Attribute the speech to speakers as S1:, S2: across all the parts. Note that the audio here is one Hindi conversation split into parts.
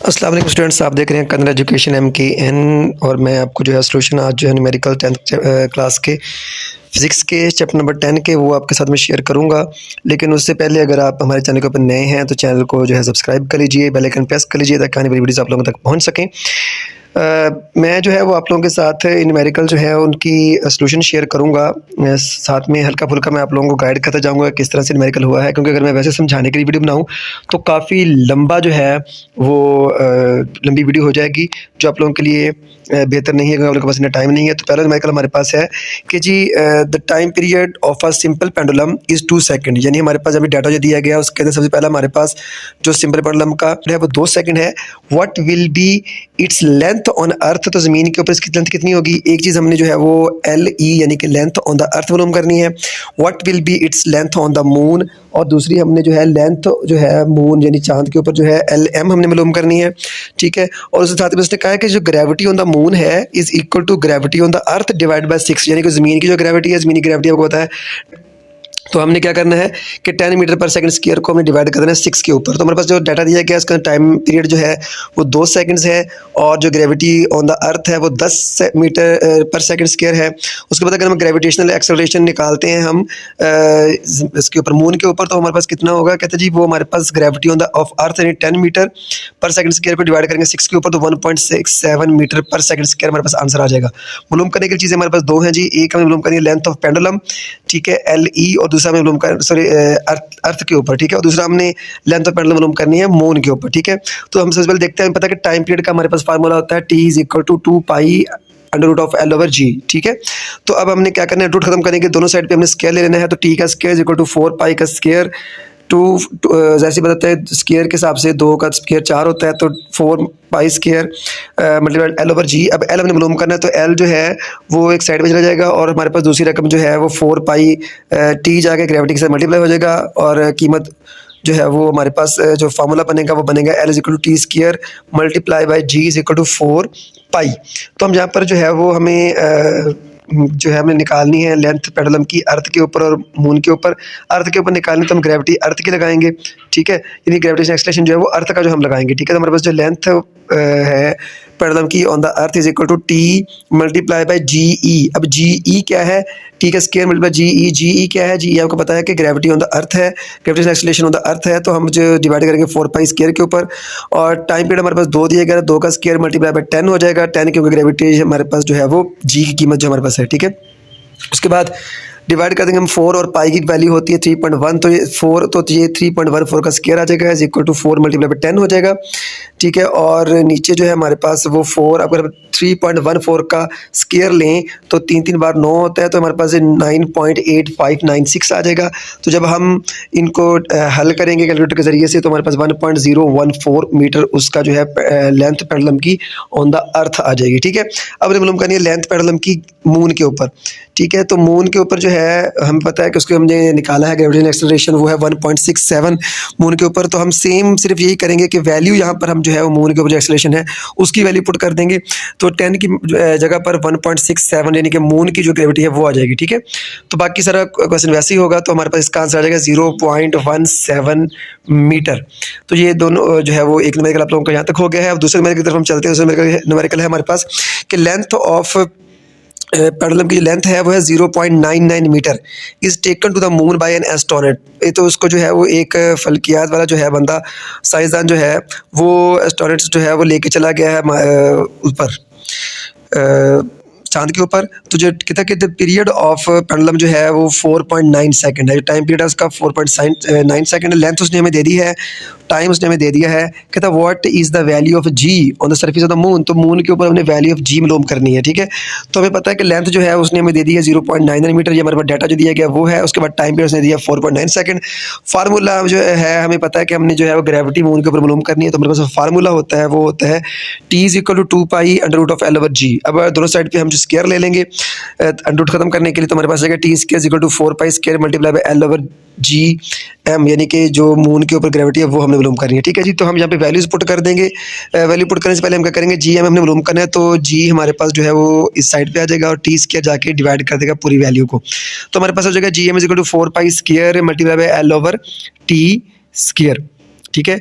S1: अस्सलाम वालेकुम स्टूडेंट्स, आप देख रहे हैं कन्नड़ एजुकेशन MKN। और मैं आपको जो है सोल्यूशन आज जो है न्यूमेरिकल 10th क्लास के फिज़िक्स के चैप्टर नंबर 10 के वो आपके साथ में शेयर करूंगा। लेकिन उससे पहले अगर आप हमारे चैनल के ऊपर नए हैं तो चैनल को जो है सब्सक्राइब कर लीजिए, बेल आइकन प्रेस कर लीजिए ताकि आने वाली वीडियोस आप लोगों तक पहुंच सकें। मैं जो है वो आप लोगों के साथ न्यूमेरिकल जो है उनकी सॉल्यूशन शेयर करूंगा। साथ में हल्का-फुल्का मैं आप लोगों को गाइड करता जाऊंगा किस तरह से न्यूमेरिकल हुआ है, क्योंकि अगर मैं वैसे समझाने के लिए वीडियो बनाऊं तो काफ़ी लंबा जो है वो लंबी वीडियो हो जाएगी, जो आप लोगों के लिए बेहतर नहीं है, क्योंकि आप लोगों के पास इतना टाइम नहीं है। तो पहला न्यूमेरिकल हमारे पास है कि जी the time period of a simple pendulum is 2 second. यानी हमारे पास अभी डाटा जो दिया गया है उसके अंदर सबसे पहला हमारे पास जो सिंपल पेंडुलम का है वो 2 सेकंड है। What will be its length on earth, तो ज़मीन के ऊपर इसकी लेंथ कितनी होगी। एक चीज़ हमने जो है वो LE यानी कि लेंथ ऑन द अर्थ मालूम करनी है। What will be its length on the moon, और दूसरी हमने जो है लेंथ जो है मून यानी चांद के ऊपर जो है LM हमने मालूम करनी है। ठीक है, और उसके साथ में उसने कहा है कि जो ग्रेविटी ऑन द मून है is equal to gravity on the earth divide by 6, यानी कि ज़मीन की जो ग्रेविटी है, ज़मीनी ग्रेविटी आपको पता है। तो हमने क्या करना है कि 10 मीटर पर सेकंड स्क्वायर को हमने डिवाइड कर देना है 6 के ऊपर। तो हमारे पास जो डाटा दिया गया है उसका टाइम पीरियड जो है वो 2 सेकंड्स है, और जो ग्रेविटी ऑन द अर्थ है वो 10 मीटर पर सेकंड स्क्वायर है। उसके बाद अगर हम ग्रेविटेशनल एक्सेलरेशन निकालते हैं हम इसके ऊपर मून के ऊपर, तो हमारे पास कितना होगा। कहते हैं जी वो हमारे पास gravity on the of earth यानी 10 मीटर पर सेकंड स्क्वायर को डिवाइड करेंगे 6 के ऊपर, तो 1.67 मीटर पर सेकंड स्क्वायर हमारे पास आंसर आ जाएगा। मालूम करने की चीज़ें हमारे पास दो हैं जी। एक हमें मालूम करनी है लेंथ ऑफ पेंडुलम, ठीक है, LE, और दूसरा हमें मालूम कर अर्थ के ऊपर, ठीक है, और दूसरा हमने लेंथ ऑफ पेंडुलम मालूम करनी है मून के ऊपर। ठीक है, तो हम सबसे पहले देखते हैं, हमें पता है कि टाइम पीरियड का हमारे पास फार्मूला होता है T is equal to 2 pi under root of L over G। ठीक है, तो अब हमने क्या करना है, रूट खत्म करेंगे, दोनों साइड पे हमने स्क्वायर ले लेना है। तो T का स्क्वायर इज इक्वल टू 4 पाई का स्क्वायर, जैसे बताते हैं स्क्वायर के हिसाब से 2 का स्क्वायर 4 होता है, तो 4 pi square multiplied L over G। अब L हमने मालूम करना है, तो L जो है वो एक साइड में चला जाएगा, और हमारे पास दूसरी रकम जो है वो 4 पाई T जाके ग्रेविटी के साथ मल्टीप्लाई हो जाएगा, और कीमत जो है वो हमारे पास जो फार्मूला बनेगा वो बनेगा L is equal to T square multiply by G is equal to 4 pi. तो हम यहाँ पर जो है वो हमें जो है हमें निकालनी है लेंथ पेंडुलम की अर्थ के ऊपर और मून के ऊपर। अर्थ के ऊपर निकालनी तो हम ग्रेविटी अर्थ की लगाएंगे, ठीक है, यानी ग्रेविटेशन एक्सलेशन जो है वो अर्थ का जो हम लगाएंगे। ठीक है, तो हमारे पास जो लेंथ है पेंडुलम की on the earth is equal to T multiply by GE। अब GE क्या है, T का स्क्वायर मल्टीप्लाई GE क्या है, GE आपको पता है कि ग्रेविटी ऑन द अर्थ है, ग्रेविटेशन एक्सलेशन ऑन द अर्थ है, तो हम जो डिवाइड करेंगे 4 पाई स्क्वायर के ऊपर, और टाइम पीरियड हमारे पास 2 दिया गया है, 2 का स्क्वायर मल्टीप्लाई बाय 10 हो जाएगा, 10 क्योंकि ग्रेविटी हमारे पास जो है वो G की कीमत जो हमारे पास है। ठीक है, उसके बाद डिवाइड कर देंगे हम 4, और पाई की वैल्यू होती है 3.1, तो ये 4 तो ये 3.14 का स्क्वायर आ जाएगा is equal to 4 multiply by 10 हो जाएगा। ठीक है, और नीचे जो है हमारे पास वो 4, अगर 3.14 का स्क्वायर लें तो 3 बार 9 होता है, तो हमारे पास 9.8596 आ जाएगा। तो जब हम इनको हल करेंगे कैलकुलेटर के ज़रिए से, तो हमारे पास 1.014 मीटर उसका जो है लेंथ पेंडुलम की ऑन द अर्थ आ जाएगी। ठीक है, अब मालूम करनी है लेंथ पेंडुलम की मून के ऊपर। ठीक है, तो मून के ऊपर जो है हमें पता है कि उसको हमने निकाला है ग्रेविटेशनल एक्सेलरेशन वो है 1.67 मून के ऊपर। तो हम सेम सिर्फ यही करेंगे कि वैल्यू यहाँ पर हम जो है वो मून के ऊपर जो एक्सेलरेशन है उसकी वैल्यू पुट कर देंगे, तो 10 की जगह पर 1.67 यानी कि मून की जो ग्रेविटी है वो आ जाएगी। ठीक है, तो बाकी सारा क्वेश्चन वैसे ही होगा, तो हमारे पास इसका आंसर आ जाएगा 0.17 मीटर। तो ये दोनों जो है वो एक न्यूमेरिकल आप लोगों का यहाँ तक हो गया है। अब दूसरे न्यूमेरिकल की तरफ हम चलते हैं। दूसरे न्यूमेरिकल है हमारे पास कि लेंथ ऑफ पेंडुलम की जो लेंथ है वो है 0.99 metre is taken to the moon by an astronaut. ये तो उसको जो है वो एक फल्कियात वाला जो है बंदा साइंसदान जो है वो एस्ट्रोनॉट जो है वो लेके चला गया है ऊपर चांद के ऊपर। तो जो कहता है कि द पीरियड ऑफ पेंडुलम जो है वो 4.9 सेकंड है, जो टाइम पीरियड है उसका 4.9 सेकंड है। लेंथ उसने हमें दे दी है, टाइम उसने हमें दे दिया है। कहता है what is the value of G on the surface of the moon, तो मून के ऊपर हमने वैल्यू ऑफ G मालूम करनी है। ठीक है, तो हमें पता है कि लेंथ जो है उसने हमें दे दी है 0.99 मीटर, ये हमारे पास डाटा जो दिया गया वो है। उसके बाद टाइम पीरियड उसने दिया 4.9 सेकंड। फार्मूला जो है हमें पता है कि हमने जो है वो ग्रेविटी मून के ऊपर मालूम करनी है, तो हमारे पास फार्मूला होता है वो होता है T is equal to 2 pi under root of L over G। अब दोनों साइड पे हम जो स्क्वायर ले लेंगे अंडर रूट खत्म करने के लिए, तो हमारे पास आएगा T square equal to 4 pi square multiply by L over G M, यानी कि जो मून के ऊपर ग्रेविटी है वो हमने मालूम करनी है। ठीक है जी, तो हम यहाँ पे वैल्यूज पुट कर देंगे। वैल्यू पुट करने से पहले हम क्या करेंगे, GM हमने मालूम करना है, तो G हमारे पास जो है वो इस साइड पे आ जाएगा, और T स्क्वायर जाके डिवाइड कर देगा पूरी वैल्यू को। तो हमारे पास हो जाएगा GM is equal to 4 pi square multiply by L over T square. ठीक है,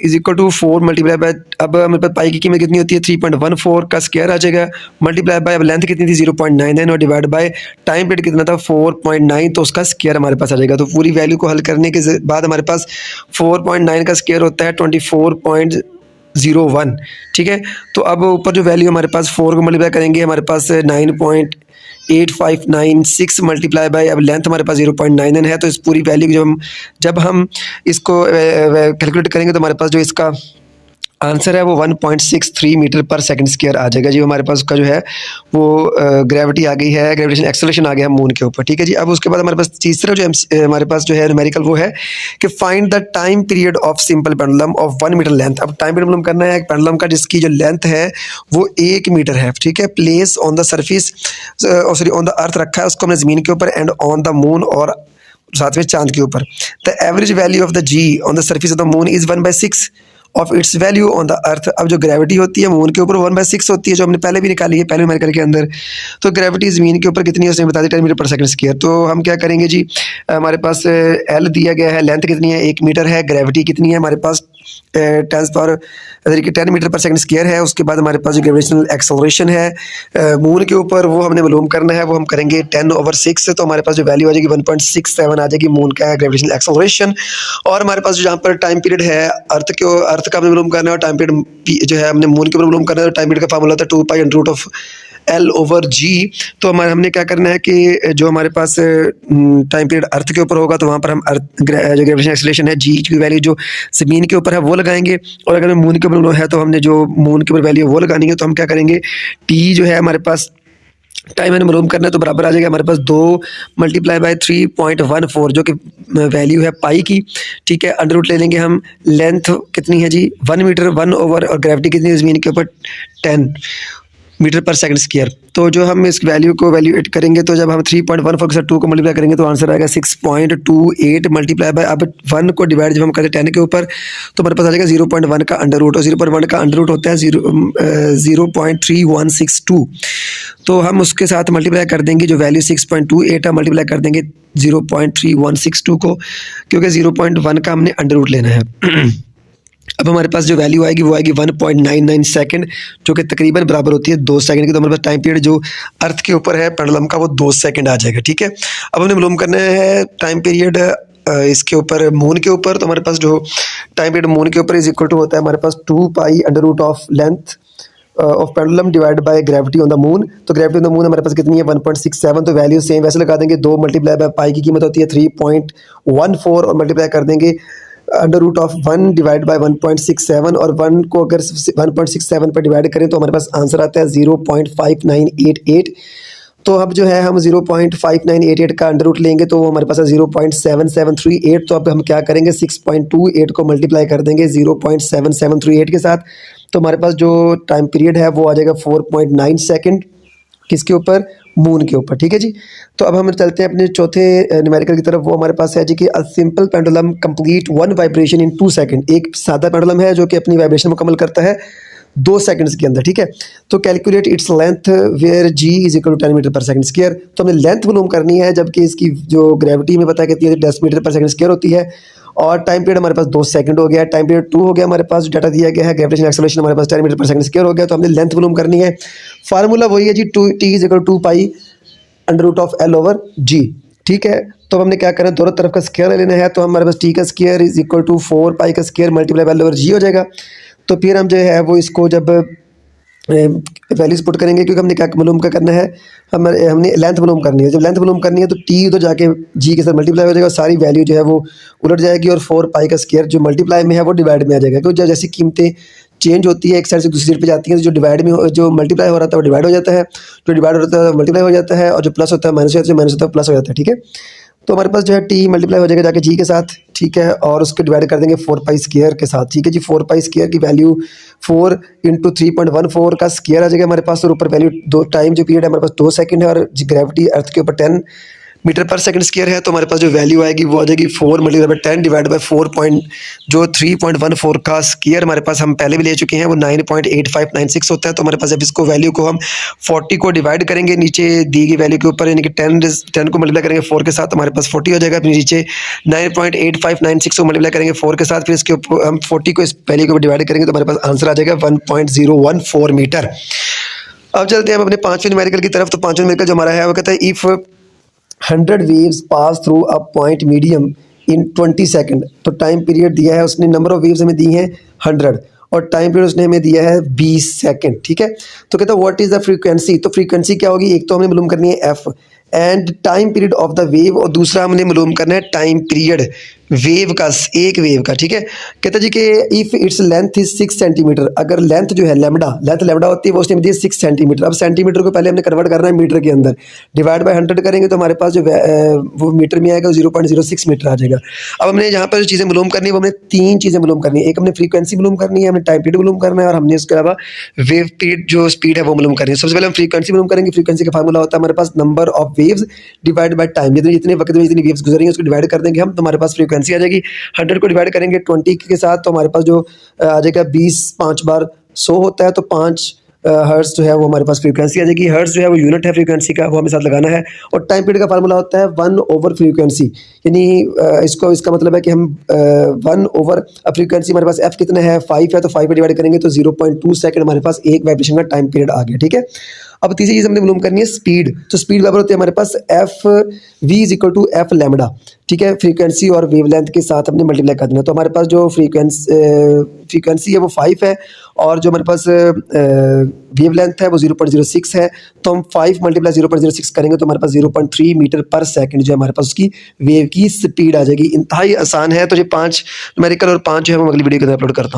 S1: is equal to 4 multiply by, अब मेरे पास पाई की कीमत कितनी होती है 3.14 का स्क्वायर आ जाएगा, मल्टीप्लाई बाय अब लेंथ कितनी थी 0.99 और डिवाइड बाय टाइम पीरियड कितना था 4.9, तो उसका स्क्वायर हमारे पास आ जाएगा। तो पूरी वैल्यू को हल करने के बाद हमारे पास 4.9 का स्क्वायर होता है 24.01, ठीक है। तो अब ऊपर जो वैल्यू हमारे पास 4 को मल्टीप्लाई करेंगे हमारे पास 9.8596 मल्टीप्लाई बाय अब लेंथ हमारे पास 0.99 है। तो इस पूरी वैल्यू जब हम इसको कैलकुलेट करेंगे तो हमारे पास जो इसका आंसर है वो 1.63 मीटर पर सेकंड स्क्वायर आ जाएगा जी। हमारे पास उसका जो है वो ग्रेविटी आ गई है, ग्रेविटेशन एक्सेलरेशन आ गया है मून के ऊपर, ठीक है जी। अब उसके बाद हमारे पास तीसरा जो हमारे पास जो है न्यूमेरिकल वो है कि find the time period of simple pendulum of 1 metre length. अब टाइम पीरियड मालूम करना है पेंडुलम का जिसकी जो लेंथ है वो 1 मीटर है, ठीक है। Place on the surface, sorry on the अर्थ रखा है उसको हमने ज़मीन के ऊपर, एंड ऑन द मून और साथ में चांद के ऊपर। The average value of the G on the surface of the moon is 1/6 of its value on the earth. अब जो ग्रेविटी होती है मून के ऊपर 1/6 होती है, जो हमने पहले भी निकाली है पहले न्यूमेरिकल के अंदर। तो ग्रेविटी ज़मीन के ऊपर कितनी है उसने बता दिया 10 मीटर पर सेकंड स्क्वायर। तो हम क्या करेंगे जी, हमारे पास एल दिया गया है, लेंथ कितनी है 1 मीटर है, ग्रेविटी कितनी है हमारे पास 10 मीटर पर सेकंड स्क्वायर है। उसके बाद हमारे पास जो ग्रेविटेशनल एक्सेलरेशन है मून के ऊपर वो हमने मालूम करना है, वो हम करेंगे 10/6 से। तो हमारे पास जो वैल्यू आ जाएगी 1.67 आ जाएगी मून का ग्रेविटेशनल एक्सेलरेशन। और हमारे पास जो जहाँ पर टाइम पीरियड है अर्थ का हमने मालूम करना है, और टाइम पीरियड जो है हमने मून के ऊपर मालूम करना है। टाइम पीरियड का फार्मूला था 2π√L/G। तो हमने क्या करना है कि जो हमारे पास टाइम पीरियड अर्थ के ऊपर होगा तो वहाँ पर हम अर्थ जो ग्रेविटेशन एक्सेलरेशन है जी की वैल्यू जो ज़मीन के ऊपर है वो लगाएंगे, और अगर मून के ऊपर है तो हमने जो मून के ऊपर वैल्यू वो लगानी है। तो हम क्या करेंगे, टी जो है हमारे पास टाइम मैंने मालूम करना है तो बराबर आ जाएगा हमारे पास 2 मल्टीप्लाई बाय 3.14 जो कि वैल्यू है पाई की, ठीक है। अंडर रूट ले लेंगे हम, लेंथ कितनी है जी 1 मीटर, 1 ओवर, और ग्रेविटी कितनी है ज़मीन के ऊपर 10 मीटर पर सेकंड स्क्वायर। तो जो हम इस वैल्यू को वैल्यूएट करेंगे तो जब हम 3.14 के साथ 2 को मल्टीप्लाई करेंगे तो आंसर आएगा 6.28 मल्टीप्लाई बाय, अब 1 को डिवाइड जब हम करें 10 के ऊपर तो हमारे पास आ जाएगा 0.1 का अंडर रूट, और 0.1 का अंडर रूट होता है 0.3162। तो हम उसके साथ मल्टीप्लाई कर देंगे जो वैल्यू 6.28 है, मल्टीप्लाई कर देंगे 0.3162 को, क्योंकि 0.1 का हमने अंडर रूट लेना है। अब हमारे पास जो वैल्यू आएगी वो आएगी 1.99 सेकंड, जो कि तकरीबन बराबर होती है 2 सेकंड की। तो हमारे पास टाइम पीरियड जो अर्थ के ऊपर है पेंडुलम का वो 2 सेकंड आ जाएगा, ठीक है। अब हमने मालूम करना है टाइम पीरियड इसके ऊपर मून के ऊपर। तो हमारे पास जो टाइम पीरियड मून के ऊपर इज इक्वल टू होता है हमारे पास 2π√ऑफ length of pendulum divide by gravity on the moon. तो ग्रेविटी ऑन द मून हमारे पास कितनी है 1.67, तो वैल्यू सेम वैसे लगा देंगे। 2 मल्टीप्लाई बाय पाई की कीमत होती है 3.14 और मल्टीप्लाई कर देंगे under root of 1 divide by 1.67, और 1 को अगर 1.67 पर डिवाइड करें तो हमारे पास आंसर आता है 0.5988। तो अब जो है हम 0.5988 का अंडर रूट लेंगे तो हमारे पास है 0.7738। तो अब हम क्या करेंगे 6.28 को मल्टीप्लाई कर देंगे 0.7738 के साथ, तो हमारे पास जो टाइम पीरियड है वो आ जाएगा 4.9 सेकंड किसके ऊपर, मून के ऊपर, ठीक है जी। तो अब हम चलते हैं अपने चौथे न्यूमेरिकल की तरफ। वो हमारे पास है जी कि अ simple pendulum complete 1 vibration in 2 second. एक सादा पेंडुलम है जो कि अपनी वाइब्रेशन मुकम्मल करता है 2 सेकंड्स के अंदर, ठीक है। तो calculate its length where G is equal to 10 metre per second square. तो हमें लेंथ मालूम करनी है, जबकि इसकी जो ग्रेविटी में पता है कितनी है 10 मीटर पर सेकंड स्क्वायर होती है, और टाइम पीरियड हमारे पास 2 सेकंड हो गया, टाइम पीरियड 2 हो गया हमारे पास, डाटा दिया गया है ग्रेविटेशन एक्सेलरेशन हमारे पास 10 मीटर पर सेकंड स्क्वायर हो गया। तो हमने लेंथ मालूम करनी है, फार्मूला वही है जी T is equal to 2π√L/G, ठीक है। तो हमने क्या करना है दोनों तरफ का स्क्वायर लेना है। तो हमारे पास टी का स्क्वायर इज इक्वल टू 4π का स्क्वायर मल्टीप्लाई बाय L/G हो जाएगा। तो फिर हम जो है वो इसको जब वैल्यूज पुट करेंगे, क्योंकि हमने क्या मालूम क्या करना है, हमने लेंथ मालूम करनी है। जब लेंथ मालूम करनी है तो टी उधर जाके जी के साथ मल्टीप्लाई हो जाएगा, सारी वैल्यू जो है वो उलट जाएगी, और 4π का स्क्वायर जो मल्टीप्लाई में है वो डिवाइड में आ जाएगा। क्योंकि जैसी कीमतें चेंज होती है एक साइड से दूसरी साइड पे जाती हैं, तो जो डिवाइड में जो मल्टीप्लाई हो रहा था वो डिवाइड हो जाता है, जो डिवाइड हो रहा था मल्टीप्लाई हो जाता है, और जो प्लस होता है माइनस हो जाता है, माइनस होता है प्लस हो जाता है, ठीक है। तो हमारे पास जो है टी मल्टीप्लाई हो जाएगा जाके जी के साथ, ठीक है, और उसको डिवाइड कर देंगे 4π स्क्वायर के साथ, ठीक है जी। 4π स्क्वायर की वैल्यू 4 × 3.14 का स्क्वायर आ जाएगा हमारे पास, और ऊपर वैल्यू 2 टाइम जो पीरियड है हमारे पास 2 सेकंड है, और ग्रेविटी अर्थ के ऊपर 10 मीटर पर सेकंड स्क्वायर है, तो हमारे पास जो वैल्यू आएगी वो आ जाएगी 4 मल्टीप्लाई बाई 10 डिवाइड बाई 3.14 का स्क्वायर हमारे पास हम पहले भी ले चुके हैं, वो 9.8596 होता है। तो हमारे पास जब इसको वैल्यू को हम 40 को डिवाइड करेंगे नीचे दी गई वैल्यू के ऊपर, यानी कि 10 को मल्टीप्लाई करेंगे 4 के साथ, हमारे पास 40 हो जाएगा। फिर नीचे 9.8596 को मल्टीप्लाई करेंगे 4 के साथ, फिर इसके ऊपर हम 40 को इस वैल्यू के ऊपर डिवाइड करेंगे तो हमारे पास आंसर आ जाएगा 1.014 मीटर। अब चलते हैं हम अपने पांचवें न्यूमेरिकल की तरफ। तो पांचवें न्यूमेरिकल जो हमारा है वो कहता है if 100 waves pass through a point medium in 20 second. तो टाइम पीरियड दिया है उसने, नंबर ऑफ वेव्स हमें दी हैं 100 और टाइम पीरियड उसने हमें दिया है 20 सेकंड, ठीक है। तो कहता है व्हाट इज द फ्रीक्वेंसी। तो फ्रीक्वेंसी क्या होगी, एक तो हमें मालूम करनी है F and time period of the wave, और दूसरा हमने मालूम करना है टाइम पीरियड वेव का, एक वेव का, ठीक है। कहता जी कि if its length is 6 centimetre, अगर लेंथ जो है लेंथ लेमडा होती है वो उसने दी 6 सेंटीमीटर। अब सेंटीमीटर को पहले हमने कन्वर्ट करना है मीटर के अंदर, डिवाइड बाय 100 करेंगे तो हमारे पास जो वो मीटर में आएगा 0.06 मीटर आ जाएगा। अब हमने यहाँ पर जो चीज़ें मालूम करनी है वो हमने 3 चीज़ें मालूम करनी है, एक हमने फ्रीक्वेंसी मालूम करनी है, हमने टाइम पीरियड मालूम करना है, और हमने इसके अलावा वेव पीरियड जो स्पीड है वो मालूम करनी है। सबसे पहले हम फ्रीक्वेंसी मालूम करेंगे। फ्रीक्वेंसी का फार्मूला होता है हमारे पास number of waves divide by time, जितने वक्त में जितनी वेव्स गुजरेंगी उसको डिवाइड कर देंगे हम, तो हमारे पास फ्रीक्वेंसी आ जाएगी। 100 को डिवाइड करेंगे 20 के साथ तो हमारे पास जो आ जाएगा 20 5 बार 100 होता है, तो 5 हर्ट्ज जो है वो हमारे पास फ्रीक्वेंसी आ जाएगी। हर्ट्ज जो है वो यूनिट है फ्रीक्वेंसी का, वो हमें साथ लगाना है। और टाइम पीरियड का फार्मूला होता है 1/फ्रीक्वेंसी, यानी इसका मतलब है कि हम 1 फ्रीक्वेंसी हमारे पास एफ कितना है 5 है, तो 5 पे डिवाइड करेंगे तो 0.2 सेकंड हमारे पास एक वाइब्रेशन का टाइम पीरियड आ गया, ठीक है। अब तीसरी चीज़ हमने मालूम करनी है स्पीड। तो स्पीड बराबर होती है हमारे पास F V is equal to F lambda, ठीक है। फ्रीक्वेंसी और वेवलेंथ के साथ हमने मल्टीप्लाई कर देना। तो हमारे पास जो फ्रीक्वेंसी है वो 5 है और जो हमारे पास वेवलेंथ है वो 0.06 है। तो हम 5 मल्टीप्लाई 0.06 करेंगे तो हमारे पास 0.3 मीटर पर सेकंड जो है हमारे पास उसकी वेव की स्पीड आ जाएगी। इंतहाई आसान है। तो ये 5 न्यूमेरिकल और 5 जो है वो अगली वीडियो के अंदर अपलोड करता हूँ।